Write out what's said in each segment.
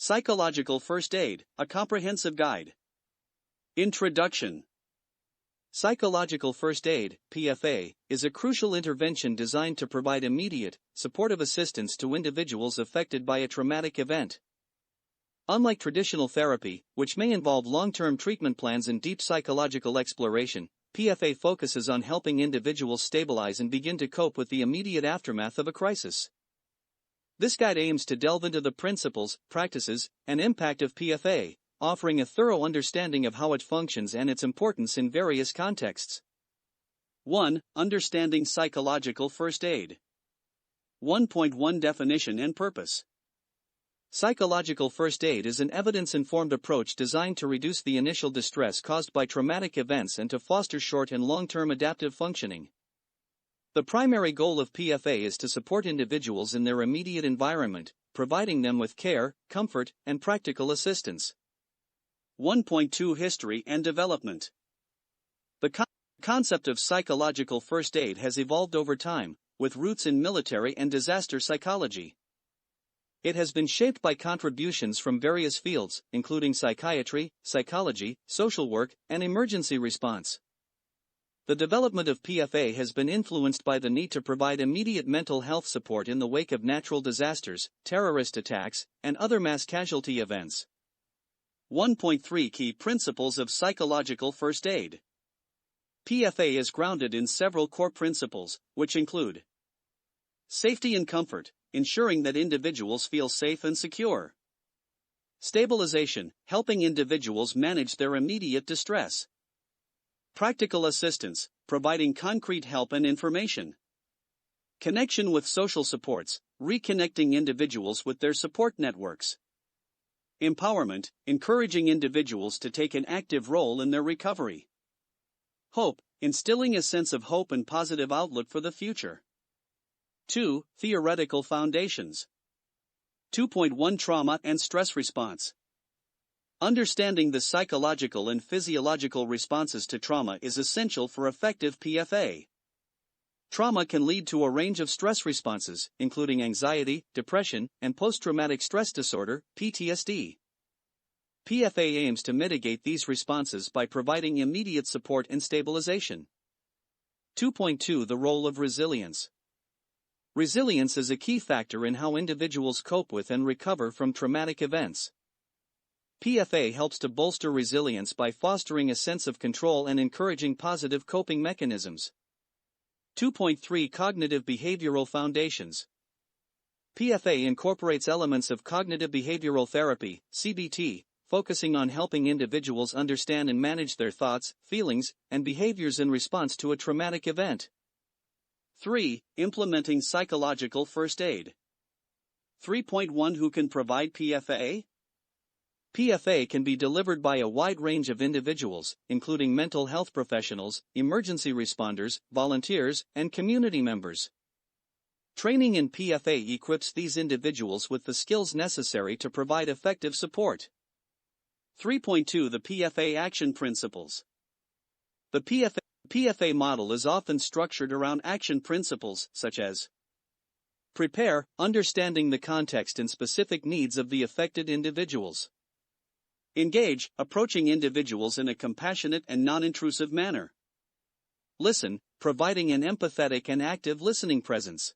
Psychological First Aid, a comprehensive guide. Introduction. Psychological First Aid, PFA, is a crucial intervention designed to provide immediate, supportive assistance to individuals affected by a traumatic event. Unlike traditional therapy, which may involve long-term treatment plans and deep psychological exploration, PFA focuses on helping individuals stabilize and begin to cope with the immediate aftermath of a crisis. This guide aims to delve into the principles, practices, and impact of PFA, offering a thorough understanding of how it functions and its importance in various contexts. 1. Understanding psychological first aid. 1.1 Definition and purpose. Psychological first aid is an evidence-informed approach designed to reduce the initial distress caused by traumatic events and to foster short and long-term adaptive functioning. The primary goal of PFA is to support individuals in their immediate environment, providing them with care, comfort, and practical assistance. 1.2 History and development. The concept of psychological first aid has evolved over time, with roots in military and disaster psychology. It has been shaped by contributions from various fields, including psychiatry, psychology, social work, and emergency response. The development of PFA has been influenced by the need to provide immediate mental health support in the wake of natural disasters, terrorist attacks, and other mass casualty events. 1.3 Key principles of psychological first aid. PFA is grounded in several core principles, which include safety and comfort, ensuring that individuals feel safe and secure. Stabilization, helping individuals manage their immediate distress. Practical assistance, providing concrete help and information. Connection with social supports, reconnecting individuals with their support networks. Empowerment, encouraging individuals to take an active role in their recovery. Hope, instilling a sense of hope and positive outlook for the future. 2. Theoretical foundations. 2.1 Trauma and stress response. Understanding the psychological and physiological responses to trauma is essential for effective PFA. Trauma can lead to a range of stress responses, including anxiety, depression, and post-traumatic stress disorder, PTSD. PFA aims to mitigate these responses by providing immediate support and stabilization. 2.2 The role of resilience. Resilience is a key factor in how individuals cope with and recover from traumatic events. PFA helps to bolster resilience by fostering a sense of control and encouraging positive coping mechanisms. 2.3 Cognitive behavioral foundations. PFA incorporates elements of cognitive behavioral therapy, CBT, focusing on helping individuals understand and manage their thoughts, feelings, and behaviors in response to a traumatic event. 3. Implementing psychological first aid. 3.1 Who can provide PFA? PFA can be delivered by a wide range of individuals, including mental health professionals, emergency responders, volunteers, and community members. Training in PFA equips these individuals with the skills necessary to provide effective support. 3.2 The PFA Action Principles. The PFA model is often structured around action principles such as prepare, understanding the context and specific needs of the affected individuals. Engage, approaching individuals in a compassionate and non-intrusive manner. Listen, providing an empathetic and active listening presence.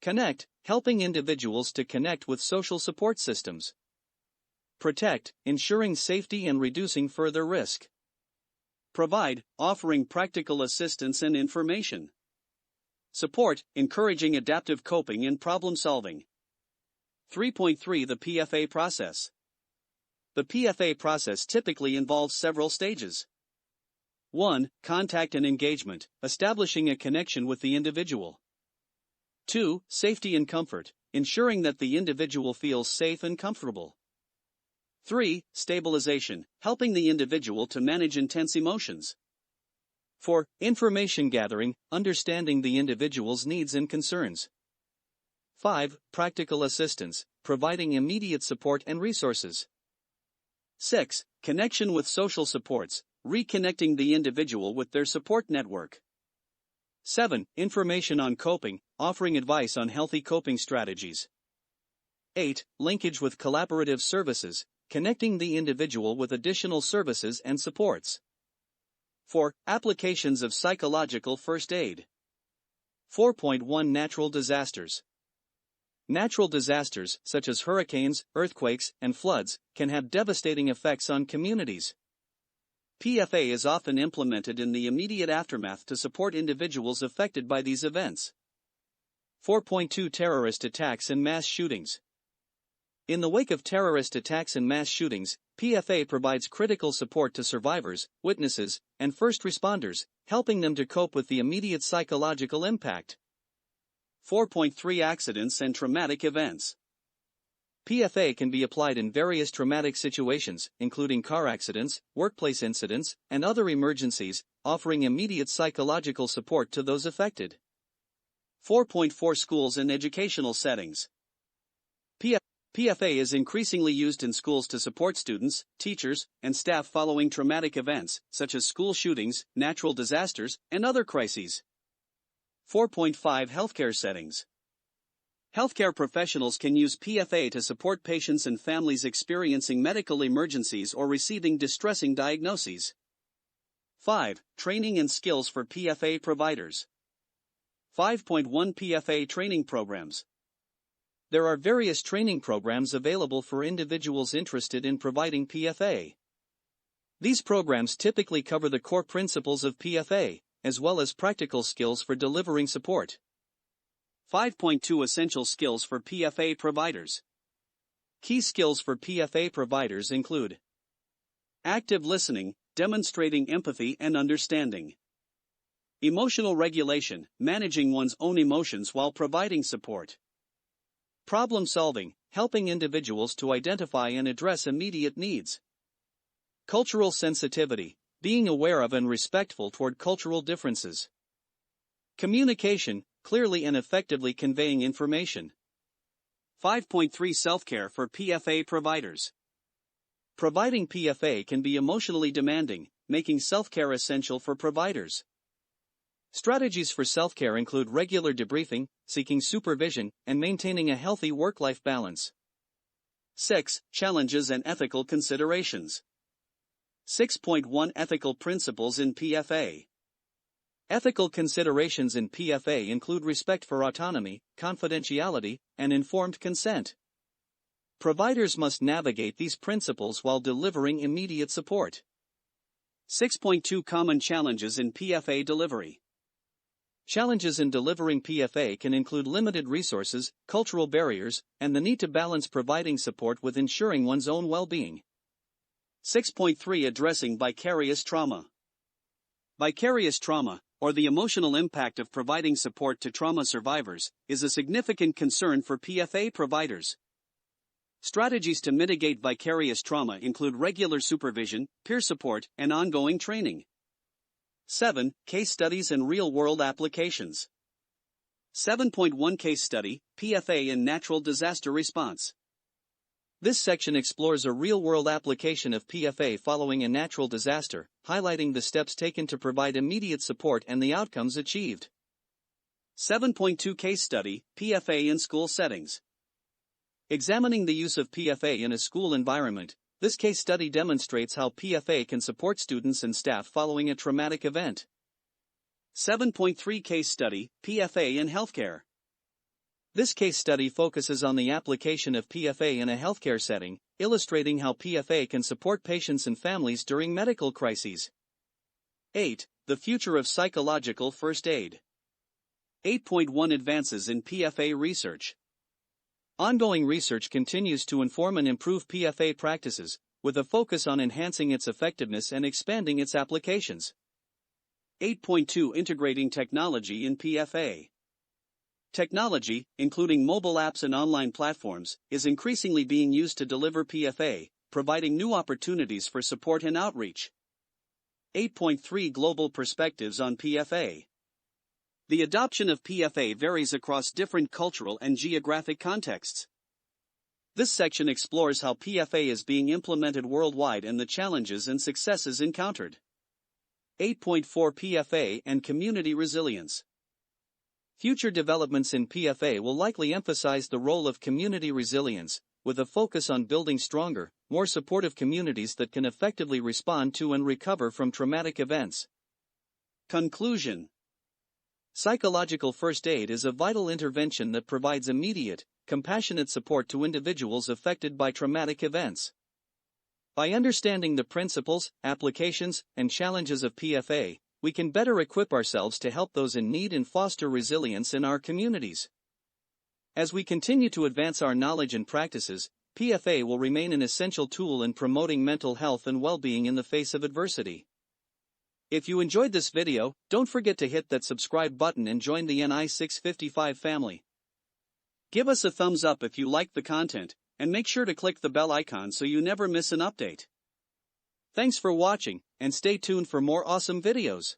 Connect, helping individuals to connect with social support systems. Protect, ensuring safety and reducing further risk. Provide, offering practical assistance and information. Support, encouraging adaptive coping and problem solving. 3.3 The PFA process. The PFA process typically involves several stages. 1. Contact and engagement, establishing a connection with the individual. 2. Safety and comfort, ensuring that the individual feels safe and comfortable. 3. Stabilization, helping the individual to manage intense emotions. 4. Information gathering, understanding the individual's needs and concerns. 5. Practical assistance, providing immediate support and resources. 6. Connection with social supports, reconnecting the individual with their support network. 7. Information on coping, offering advice on healthy coping strategies. 8. Linkage with collaborative services, connecting the individual with additional services and supports. 4. Applications of psychological first aid. 4.1 Natural disasters. Natural disasters, such as hurricanes, earthquakes, and floods, can have devastating effects on communities. PFA is often implemented in the immediate aftermath to support individuals affected by these events. 4.2 Terrorist attacks and mass shootings. In the wake of terrorist attacks and mass shootings, PFA provides critical support to survivors, witnesses, and first responders, helping them to cope with the immediate psychological impact. 4.3 Accidents and traumatic events. PFA can be applied in various traumatic situations, including car accidents, workplace incidents, and other emergencies, offering immediate psychological support to those affected. 4.4 Schools and educational settings. PFA is increasingly used in schools to support students, teachers, and staff following traumatic events, such as school shootings, natural disasters, and other crises. 4.5 Healthcare settings. Healthcare professionals can use PFA to support patients and families experiencing medical emergencies or receiving distressing diagnoses. 5. Training and skills for PFA providers. 5.1 PFA training programs. There are various training programs available for individuals interested in providing PFA. These programs typically cover the core principles of PFA, as well as practical skills for delivering support. 5.2 Essential skills for PFA providers. Key skills for PFA providers include active listening, demonstrating empathy and understanding. Emotional regulation, managing one's own emotions while providing support. Problem solving, helping individuals to identify and address immediate needs. Cultural sensitivity, being aware of and respectful toward cultural differences. Communication, clearly and effectively conveying information. 5.3 Self-care for PFA providers. Providing PFA can be emotionally demanding, making self-care essential for providers. Strategies for self-care include regular debriefing, seeking supervision, and maintaining a healthy work-life balance. 6. Challenges and ethical considerations. 6.1 Ethical principles in PFA. Ethical considerations in PFA include respect for autonomy, confidentiality, and informed consent. Providers must navigate these principles while delivering immediate support. 6.2 Common challenges in PFA delivery. Challenges in delivering PFA can include limited resources, cultural barriers, and the need to balance providing support with ensuring one's own well-being. 6.3 Addressing vicarious trauma. Vicarious trauma, or the emotional impact of providing support to trauma survivors, is a significant concern for PFA providers. Strategies to mitigate vicarious trauma include regular supervision, peer support, and ongoing training. 7. Case studies and real-world applications. 7.1 Case study, PFA in natural disaster response. This section explores a real-world application of PFA following a natural disaster, highlighting the steps taken to provide immediate support and the outcomes achieved. 7.2 Case study, PFA in school settings. Examining the use of PFA in a school environment, this case study demonstrates how PFA can support students and staff following a traumatic event. 7.3 Case study, PFA in healthcare. This case study focuses on the application of PFA in a healthcare setting, illustrating how PFA can support patients and families during medical crises. 8. The future of psychological first aid. 8.1 Advances in PFA research. Ongoing research continues to inform and improve PFA practices, with a focus on enhancing its effectiveness and expanding its applications. 8.2 Integrating technology in PFA. Technology, including mobile apps and online platforms, is increasingly being used to deliver PFA, providing new opportunities for support and outreach. 8.3 Global perspectives on PFA. The adoption of PFA varies across different cultural and geographic contexts. This section explores how PFA is being implemented worldwide and the challenges and successes encountered. 8.4 PFA and community resilience. Future developments in PFA will likely emphasize the role of community resilience, with a focus on building stronger, more supportive communities that can effectively respond to and recover from traumatic events. Conclusion. Psychological first aid is a vital intervention that provides immediate, compassionate support to individuals affected by traumatic events. By understanding the principles, applications, and challenges of PFA, we can better equip ourselves to help those in need and foster resilience in our communities. As we continue to advance our knowledge and practices, PFA will remain an essential tool in promoting mental health and well-being in the face of adversity. If you enjoyed this video, don't forget to hit that subscribe button and join the Ni655 family. Give us a thumbs up if you liked the content, and make sure to click the bell icon so you never miss an update. Thanks for watching, and stay tuned for more awesome videos.